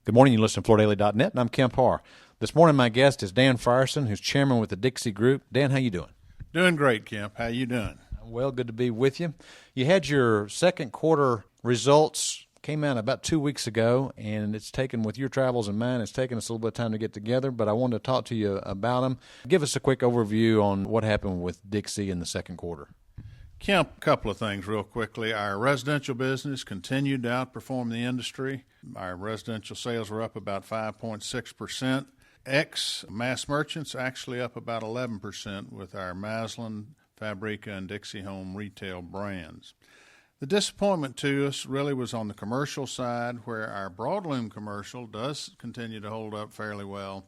Good morning. You listen to FloorDaily.net, and I'm Kemp Harr. This morning, my guest is Dan Frierson, who's chairman with the Dixie Group. Dan, how you doing? Doing great, Kemp. How you doing? Well, good to be with you. You had your second quarter results came out about 2 weeks ago, and it's taken, with your travels and mine, it's taken us a little bit of time to get together, but I wanted to talk to you about them. Give us a quick overview on what happened with Dixie in the second quarter. Kemp, a couple of things real quickly. Our residential business continued to outperform the industry. Our residential sales were up about 5.6%. Mass merchants actually up about 11% with our Masland, Fabrica, and Dixie Home retail brands. The disappointment to us really was on the commercial side, where our broadloom commercial does continue to hold up fairly well,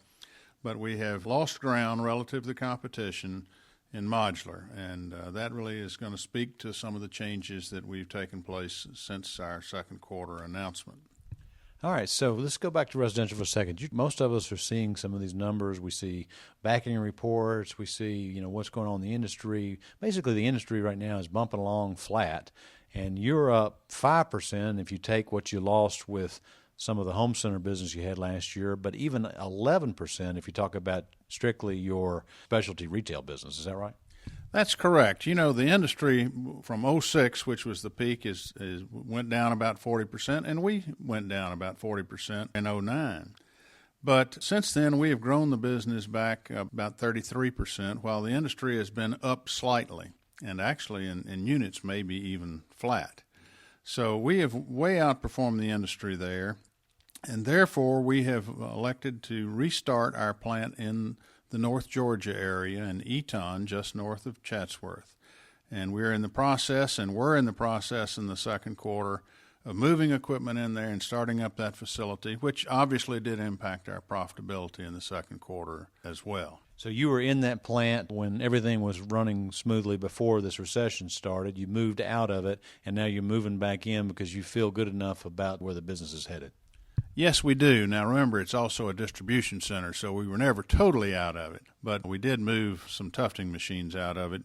but we have lost ground relative to the competition in modular, and that really is going to speak to some of the changes that we've taken place since our second quarter announcement. All right, so let's go back to residential for a second. Most of us are seeing some of these numbers. We see backing reports. We see, what's going on in the industry. Basically, the industry right now is bumping along flat, and you're up 5% if you take what you lost with some of the home center business you had last year, but even 11% if you talk about strictly your specialty retail business. Is that right? That's correct. The industry from 06, which was the peak, went down about 40%, and we went down about 40% in 09. But since then, we have grown the business back about 33%, while the industry has been up slightly, and actually in units maybe even flat. So we have way outperformed the industry there. And therefore, we have elected to restart our plant in the North Georgia area in Eaton, just north of Chatsworth. And we're in the process in the second quarter of moving equipment in there and starting up that facility, which obviously did impact our profitability in the second quarter as well. So you were in that plant when everything was running smoothly before this recession started. You moved out of it, and now you're moving back in because you feel good enough about where the business is headed. Yes, we do. Now, remember, it's also a distribution center, so we were never totally out of it. But we did move some tufting machines out of it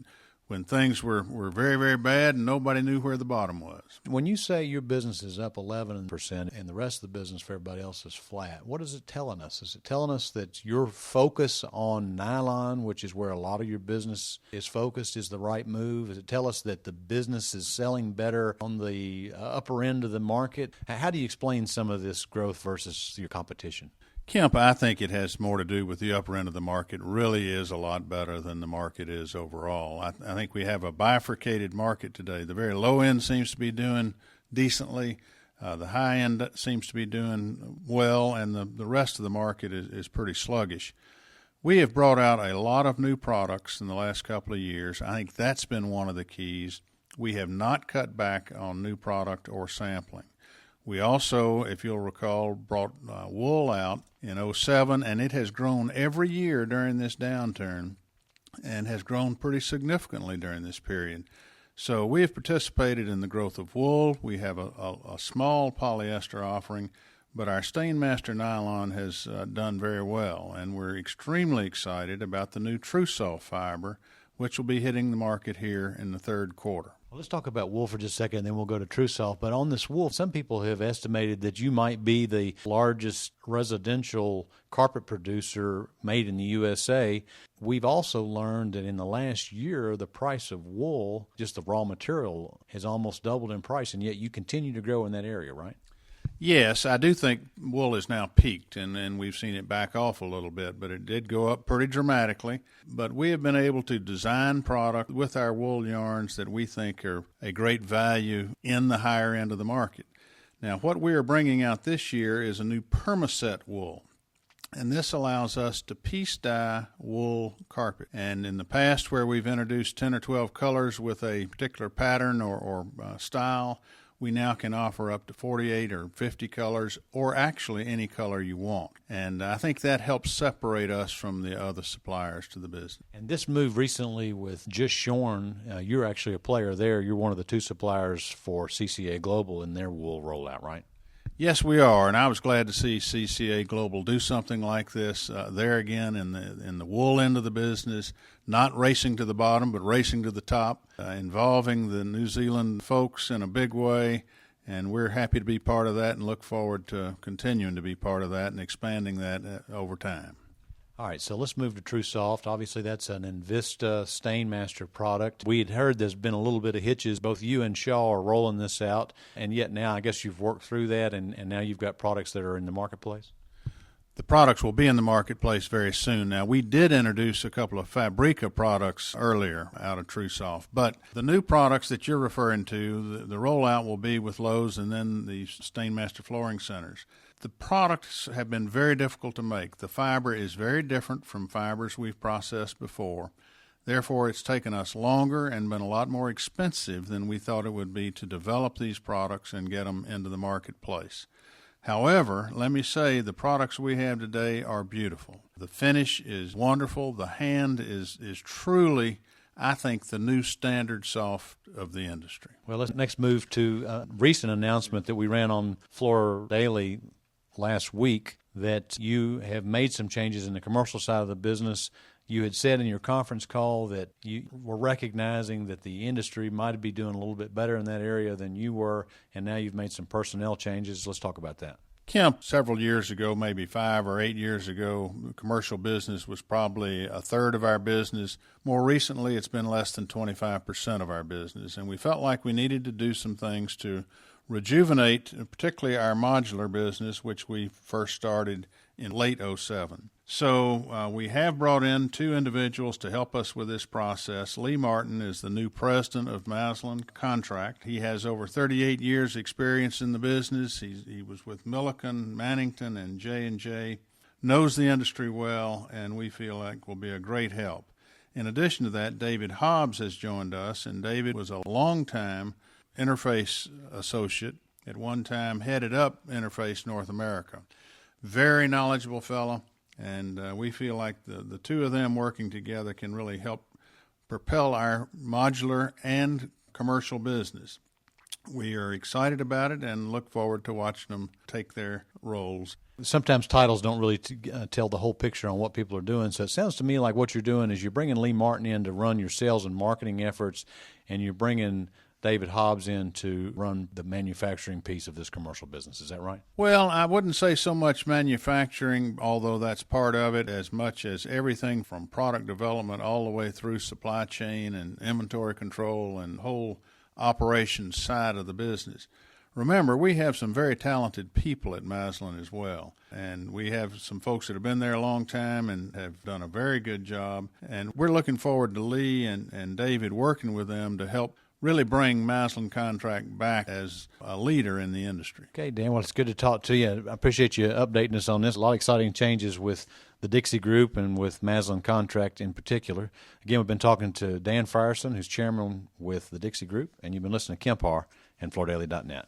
when things were very, very bad and nobody knew where the bottom was. When you say your business is up 11% and the rest of the business for everybody else is flat, what is it telling us? Is it telling us that your focus on nylon, which is where a lot of your business is focused, is the right move? Does it tell us that the business is selling better on the upper end of the market? How do you explain some of this growth versus your competition? Kemp, I think it has more to do with the upper end of the market. Really is a lot better than the market is overall. I think we have a bifurcated market today. The very low end seems to be doing decently. The high end seems to be doing well, and the rest of the market is pretty sluggish. We have brought out a lot of new products in the last couple of years. I think that's been one of the keys. We have not cut back on new product or sampling. We also, if you'll recall, brought wool out in 07, and it has grown every year during this downturn and has grown pretty significantly during this period. So we have participated in the growth of wool. We have a small polyester offering, but our Stainmaster nylon has done very well, and we're extremely excited about the new TrueSoft fiber, which will be hitting the market here in the third quarter. Well, let's talk about wool for just a second, and then we'll go to TrueSoft. But on this wool, some people have estimated that you might be the largest residential carpet producer made in the USA. We've also learned that in the last year, the price of wool, just the raw material, has almost doubled in price, and yet you continue to grow in that area, right? Yes, I do think wool is now peaked, and we've seen it back off a little bit, but it did go up pretty dramatically. But we have been able to design product with our wool yarns that we think are a great value in the higher end of the market. Now, what we are bringing out this year is a new permaset wool, and this allows us to piece dye wool carpet. And in the past, where we've introduced 10 or 12 colors with a particular pattern or style, we now can offer up to 48 or 50 colors, or actually any color you want. And I think that helps separate us from the other suppliers to the business. And this move recently with Just Shorn, you're actually a player there. You're one of the two suppliers for CCA Global in their wool rollout, right? Yes, we are, and I was glad to see CCA Global do something like this there again in the wool end of the business, not racing to the bottom but racing to the top, involving the New Zealand folks in a big way, And we're happy to be part of that and look forward to continuing to be part of that and expanding that over time. All right, so let's move to TrueSoft. Obviously, that's an Invista Stainmaster product. We had heard there's been a little bit of hitches. Both you and Shaw are rolling this out, and yet now I guess you've worked through that, and now you've got products that are in the marketplace? The products will be in the marketplace very soon. Now, we did introduce a couple of Fabrica products earlier out of TrueSoft, but the new products that you're referring to, the rollout will be with Lowe's and then the Stainmaster flooring centers. The products have been very difficult to make. The fiber is very different from fibers we've processed before. Therefore, it's taken us longer and been a lot more expensive than we thought it would be to develop these products and get them into the marketplace. However, let me say the products we have today are beautiful. The finish is wonderful. The hand is truly, I think, the new standard soft of the industry. Well, let's next move to a recent announcement that we ran on Floor Daily last week that you have made some changes in the commercial side of the business. You had said in your conference call that you were recognizing that the industry might be doing a little bit better in that area than you were, and now you've made some personnel changes. Let's talk about that. Kemp, several years ago, maybe 5 or 8 years ago, commercial business was probably a third of our business. More recently, it's been less than 25% of our business, and we felt like we needed to do some things to rejuvenate, particularly our modular business, which we first started in late 2007. So we have brought in 2 individuals to help us with this process. Lee Martin is the new president of Masland Contract. He has over 38 years experience in the business. He was with Milliken, Mannington, and J&J, knows the industry well, and we feel like will be a great help. In addition to that, David Hobbs has joined us, and David was a long-time interface associate, at one time headed up Interface North America. Very knowledgeable fellow, and we feel like the 2 of them working together can really help propel our modular and commercial business. We are excited about it and look forward to watching them take their roles. Sometimes titles don't really tell the whole picture on what people are doing, so it sounds to me like what you're doing is you're bringing Lee Martin in to run your sales and marketing efforts, and you're bringing David Hobbs in to run the manufacturing piece of this commercial business. Is that right? Well, I wouldn't say so much manufacturing, although that's part of it, as much as everything from product development all the way through supply chain and inventory control and whole operations side of the business. Remember, we have some very talented people at Masland as well, and we have some folks that have been there a long time and have done a very good job, and we're looking forward to Lee and David working with them to help really bring Masland Contract back as a leader in the industry. Okay, Dan, well, it's good to talk to you. I appreciate you updating us on this. A lot of exciting changes with the Dixie Group and with Masland Contract in particular. Again, we've been talking to Dan Frierson, who's chairman with the Dixie Group, and you've been listening to Kemp Harr and FloorDaily.net.